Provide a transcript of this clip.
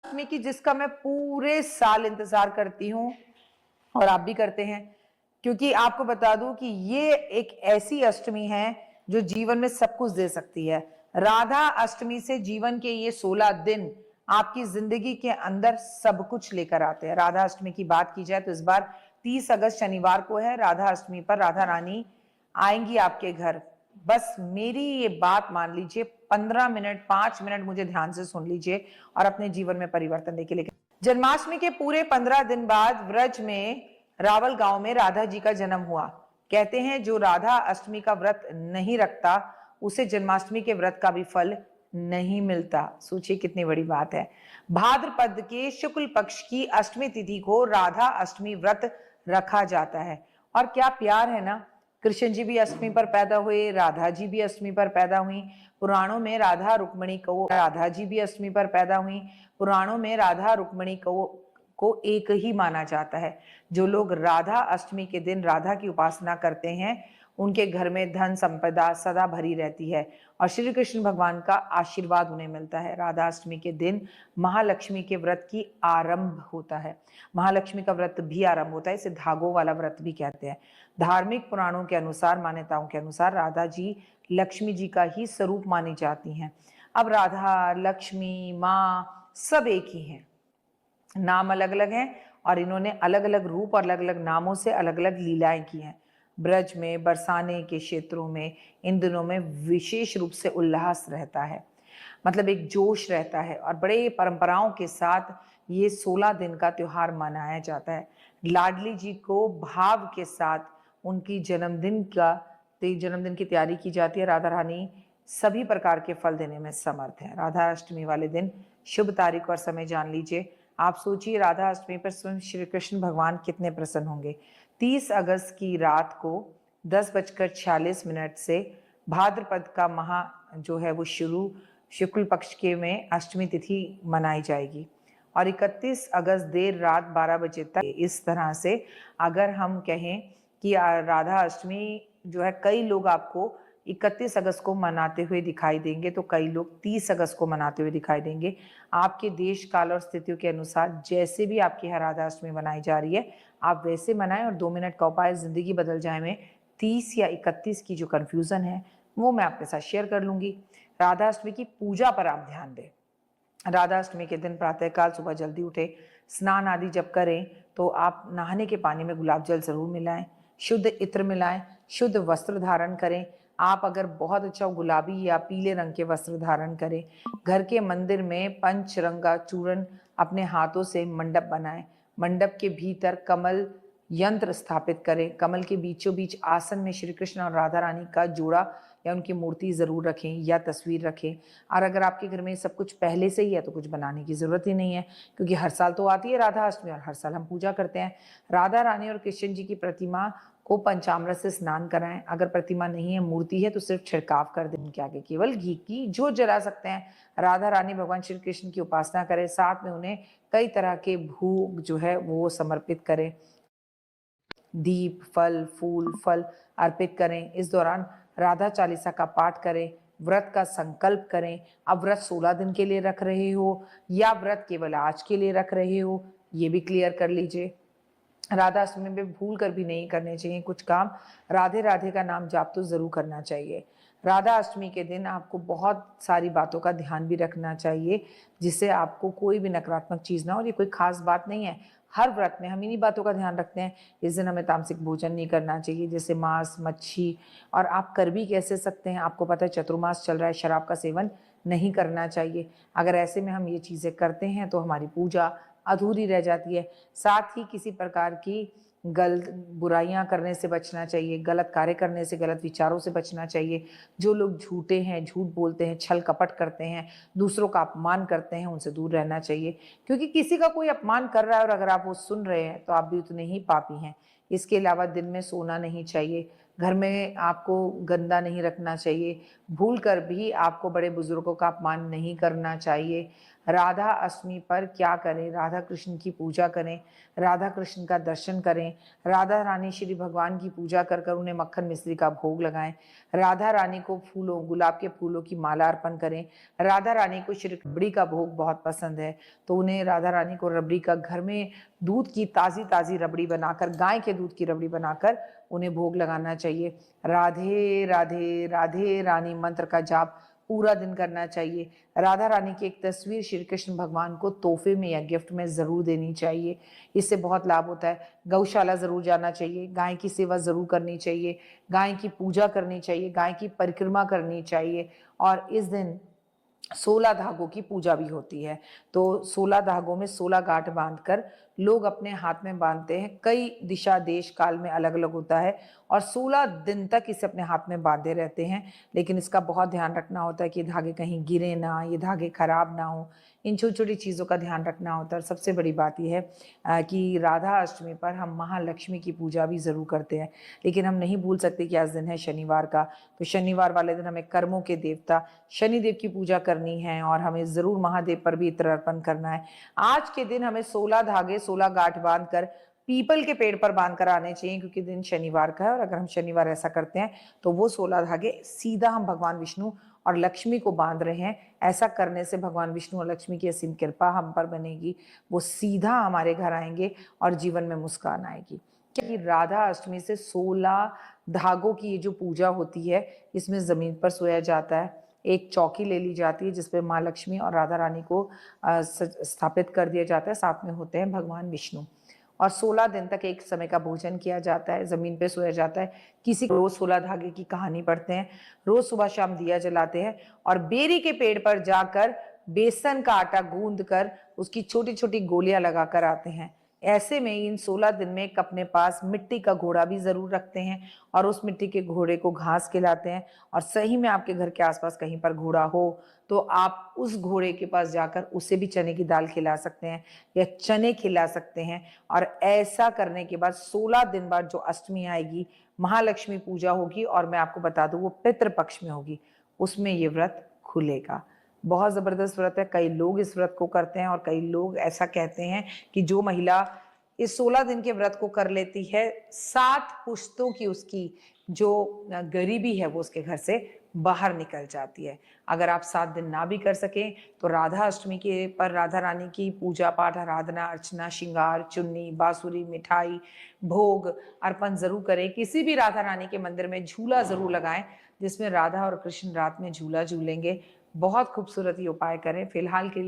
अष्टमी की जिसका मैं पूरे साल इंतजार करती हूँ और आप भी करते हैं, क्योंकि आपको बता दूं कि ये एक ऐसी अष्टमी है जो जीवन में सब कुछ दे सकती है। राधा अष्टमी से जीवन के ये 16 दिन आपकी जिंदगी के अंदर सब कुछ लेकर आते हैं। राधा अष्टमी की बात की जाए तो इस बार 30 अगस्त शनिवार को है। राधा अष्टमी पर राधा रानी आएंगी आपके घर। बस मेरी ये बात मान लीजिए, 15 मिनट 5 मिनट मुझे ध्यान से सुन लीजिए और अपने जीवन में परिवर्तन लेके लेके। जन्माष्टमी के पूरे 15 दिन बाद व्रज में रावल गांव में राधा जी का जन्म हुआ। कहते हैं जो राधा अष्टमी का व्रत नहीं रखता उसे जन्माष्टमी के व्रत का भी फल नहीं मिलता। सोचिए कितनी बड़ी बात है। भाद्रपद के शुक्ल पक्ष की अष्टमी तिथि को राधा अष्टमी व्रत रखा जाता है। और क्या प्यार है ना। कृष्ण जी भी अष्टमी पर पैदा हुए, राधा जी भी अष्टमी पर पैदा हुई। पुराणों में राधा रुक्मणी को, राधा जी भी अष्टमी पर पैदा हुई। पुराणों में राधा रुक्मणी को एक ही माना जाता है। जो लोग राधा अष्टमी के दिन राधा की उपासना करते हैं उनके घर में धन संपदा सदा भरी रहती है और श्री कृष्ण भगवान का आशीर्वाद उन्हें मिलता है। राधा अष्टमी के दिन महालक्ष्मी के व्रत की आरंभ होता है। महालक्ष्मी का व्रत भी आरंभ होता है, इसे धागों वाला व्रत भी कहते हैं। धार्मिक पुराणों के अनुसार, मान्यताओं के अनुसार राधा जी लक्ष्मी जी का ही स्वरूप मानी जाती हैं। अब राधा लक्ष्मी माँ सब एक ही हैं, नाम अलग अलग हैं और इन्होंने अलग अलग रूप और अलग अलग नामों से अलग अलग लीलाएं की हैं। ब्रज में, बरसाने के क्षेत्रों में इन दिनों में विशेष रूप से उल्लास रहता है, मतलब एक जोश रहता है और बड़े परंपराओं के साथ ये 16 दिन का त्योहार मनाया जाता है। लाडली जी को भाव के साथ उनकी जन्मदिन की तैयारी की जाती है। राधा रानी सभी प्रकार के फल देने में समर्थ है। राधा अष्टमी वाले दिन शुभ तारीख और समय जान लीजिए। आप सोचिए राधा अष्टमी पर स्वयं श्री कृष्ण भगवान कितने प्रसन्न होंगे। 30 अगस्त की रात को 10:46 से भाद्रपद का महा जो है वो शुरू शुक्ल पक्ष के में अष्टमी तिथि मनाई जाएगी और 31 अगस्त देर रात 12 बजे तक। इस तरह से अगर हम कहें कि राधा अष्टमी जो है, कई लोग आपको 31 अगस्त को मनाते हुए दिखाई देंगे तो कई लोग 30 अगस्त को मनाते हुए दिखाई देंगे। आपके देश काल और स्थितियों के अनुसार जैसे भी आपकी राधा अष्टमी मनाई जा रही है आप वैसे मनाएं। और 2 मिनट का उपाय जिंदगी बदल जाए में 30 या 31 की जो कंफ्यूजन है वो मैं आपके साथ शेयर कर लूंगी। राधा अष्टमी की पूजा पर आप ध्यान दें। राधा अष्टमी के दिन प्रातःकाल सुबह जल्दी उठे, स्नान आदि जब करें तो आप नहाने के पानी में गुलाब जल जरूर मिलाएं, शुद्ध इत्र मिलाएं, शुद्ध वस्त्र धारण करें। आप अगर बहुत अच्छा गुलाबी या पीले रंग के वस्त्र धारण करें, घर के मंदिर में पंचरंगा चूर्ण अपने हाथों से मंडप बनाएं। मंडप के भीतर कमल यंत्र स्थापित करें। कमल के बीचों बीच आसन में श्री कृष्ण और राधा रानी का जोड़ा या उनकी मूर्ति जरूर रखें या तस्वीर रखें। और अगर आपके घर में सब कुछ पहले से ही है तो कुछ बनाने की जरूरत ही नहीं है, क्योंकि हर साल तो आती है राधा अष्टमी और हर साल हम पूजा करते हैं। राधा रानी और कृष्ण जी की प्रतिमा को पंचामृत से स्नान कराएं। अगर प्रतिमा नहीं है, मूर्ति है, तो सिर्फ छिड़काव कर दें उनके आगे, केवल घी की जोत जला सकते हैं। राधा रानी भगवान श्री कृष्ण की उपासना करें, साथ में उन्हें कई तरह के भोग जो है वो समर्पित करें। दीप फल फूल फल अर्पित करें। इस दौरान राधा चालीसा का पाठ करें, व्रत का संकल्प करें। अब व्रत 16 दिन के लिए रख रहे हो या व्रत केवल आज के लिए रख रहे हो, ये भी क्लियर कर लीजिए। राधा अष्टमी में भूल कर भी नहीं करने चाहिए कुछ काम। राधे राधे का नाम जाप तो जरूर करना चाहिए। राधा अष्टमी के दिन आपको बहुत सारी बातों का ध्यान भी रखना चाहिए जिससे आपको कोई भी नकारात्मक चीज ना हो। ये कोई खास बात नहीं है, हर व्रत में हम इन्हीं बातों का ध्यान रखते हैं। इस दिन हमें तामसिक भोजन नहीं करना चाहिए, जैसे मांस मच्छी। और आप कर भी कैसे सकते हैं, आपको पता है चतुर्मास चल रहा है, शराब का सेवन नहीं करना चाहिए। अगर ऐसे में हम ये चीजें करते हैं तो हमारी पूजा अधूरी रह जाती है। साथ ही किसी प्रकार की गलत बुराइयां करने से बचना चाहिए, गलत कार्य करने से, गलत विचारों से बचना चाहिए। जो लोग झूठे हैं, झूठ बोलते हैं, छल कपट करते हैं, दूसरों का अपमान करते हैं, उनसे दूर रहना चाहिए। क्योंकि किसी का कोई अपमान कर रहा है और अगर आप वो सुन रहे हैं तो आप भी उतने ही पापी हैं। इसके अलावा दिन में सोना नहीं चाहिए, घर में आपको गंदा नहीं रखना चाहिए, भूल कर भी आपको बड़े बुजुर्गों का अपमान नहीं करना चाहिए। राधा अष्टमी पर क्या करें, राधा कृष्ण की पूजा करें, राधा कृष्ण का दर्शन करें, राधा रानी श्री भगवान की पूजा कर कर उन्हें मक्खन मिश्री का भोग लगाएं, राधा रानी को फूलों, गुलाब के फूलों की माला अर्पण करें। राधा रानी को श्री रबड़ी का भोग बहुत पसंद है, तो उन्हें राधा रानी को रबड़ी का घर में दूध की ताज़ी ताज़ी रबड़ी बनाकर, गाय के दूध की रबड़ी बनाकर उन्हें भोग लगाना चाहिए। राधे राधे राधे रानी मंत्र का जाप पूरा दिन करना चाहिए। राधा रानी की एक तस्वीर श्री कृष्ण भगवान को तोहफे में या गिफ्ट में ज़रूर देनी चाहिए, इससे बहुत लाभ होता है। गौशाला ज़रूर जाना चाहिए, गाय की सेवा ज़रूर करनी चाहिए, गाय की पूजा करनी चाहिए, गाय की परिक्रमा करनी चाहिए। और इस दिन 16 धागों की पूजा भी होती है, तो 16 धागों में 16 गांठ बांधकर लोग अपने हाथ में बांधते हैं। कई दिशा देश काल में अलग अलग होता है और 16 दिन तक इसे अपने हाथ में बांधे रहते हैं, लेकिन इसका बहुत ध्यान रखना होता है कि धागे कहीं गिरे ना, ये धागे खराब ना हो, इन छोटी छोटी चीज़ों का ध्यान रखना होता है। और सबसे बड़ी बात यह है कि राधा अष्टमी पर हम महालक्ष्मी की पूजा भी ज़रूर करते हैं, लेकिन हम नहीं भूल सकते कि आज दिन है शनिवार का, तो शनिवार वाले दिन हमें कर्मों के देवता शनिदेव की पूजा करनी है और हमें ज़रूर महादेव पर भी इत्र अर्पण करना है। आज के दिन हमें 16 धागे 16 गांठ बांधकर पीपल के पेड़ पर बांध कर आने चाहिए, क्योंकि दिन शनिवार का है और अगर हम शनिवार ऐसा करते हैं तो वो 16 धागे सीधा हम भगवान विष्णु और लक्ष्मी को बांध रहे हैं। ऐसा करने से भगवान विष्णु और लक्ष्मी की असीम कृपा हम पर बनेगी, वो सीधा हमारे घर आएंगे और जीवन में मुस्कान आएगी। कि राधा अष्टमी से 16 धागों की ये जो पूजा होती है, इसमें ज़मीन पर सोया जाता है, एक चौकी ले ली जाती है जिसपे माँ लक्ष्मी और राधा रानी को स्थापित कर दिया जाता है, साथ में होते हैं भगवान विष्णु। और 16 दिन तक एक समय का भोजन किया जाता है, ज़मीन पे सोया जाता है। किसी रोज़ 16 धागे की कहानी पढ़ते हैं, रोज़ सुबह शाम दिया जलाते हैं और बेरी के पेड़ पर जाकर बेसन का आटा गूंद कर उसकी छोटी छोटी गोलियां लगाकर आते हैं। ऐसे में इन 16 दिन में एक अपने पास मिट्टी का घोड़ा भी जरूर रखते हैं और उस मिट्टी के घोड़े को घास खिलाते हैं। और सही में आपके घर के आसपास कहीं पर घोड़ा हो तो आप उस घोड़े के पास जाकर उसे भी चने की दाल खिला सकते हैं या चने खिला सकते हैं। और ऐसा करने के बाद 16 दिन बाद जो अष्टमी आएगी, महालक्ष्मी पूजा होगी और मैं आपको बता दूं वो पितृपक्ष में होगी, उसमें ये व्रत खुलेगा। बहुत ज़बरदस्त व्रत है, कई लोग इस व्रत को करते हैं और कई लोग ऐसा कहते हैं कि जो महिला इस 16 दिन के व्रत को कर लेती है, 7 पुश्तों की उसकी जो गरीबी है वो उसके घर से बाहर निकल जाती है। अगर आप 7 दिन ना भी कर सकें तो राधा अष्टमी के पर राधा रानी की पूजा पाठ, आराधना, अर्चना, श्रृंगार, चुन्नी, बांसुरी, मिठाई, भोग अर्पण जरूर करें। किसी भी राधा रानी के मंदिर में झूला जरूर लगाएं जिसमें राधा और कृष्ण रात में झूला झूलेंगे। बहुत खूबसूरत ये उपाय करें। फिलहाल के लिए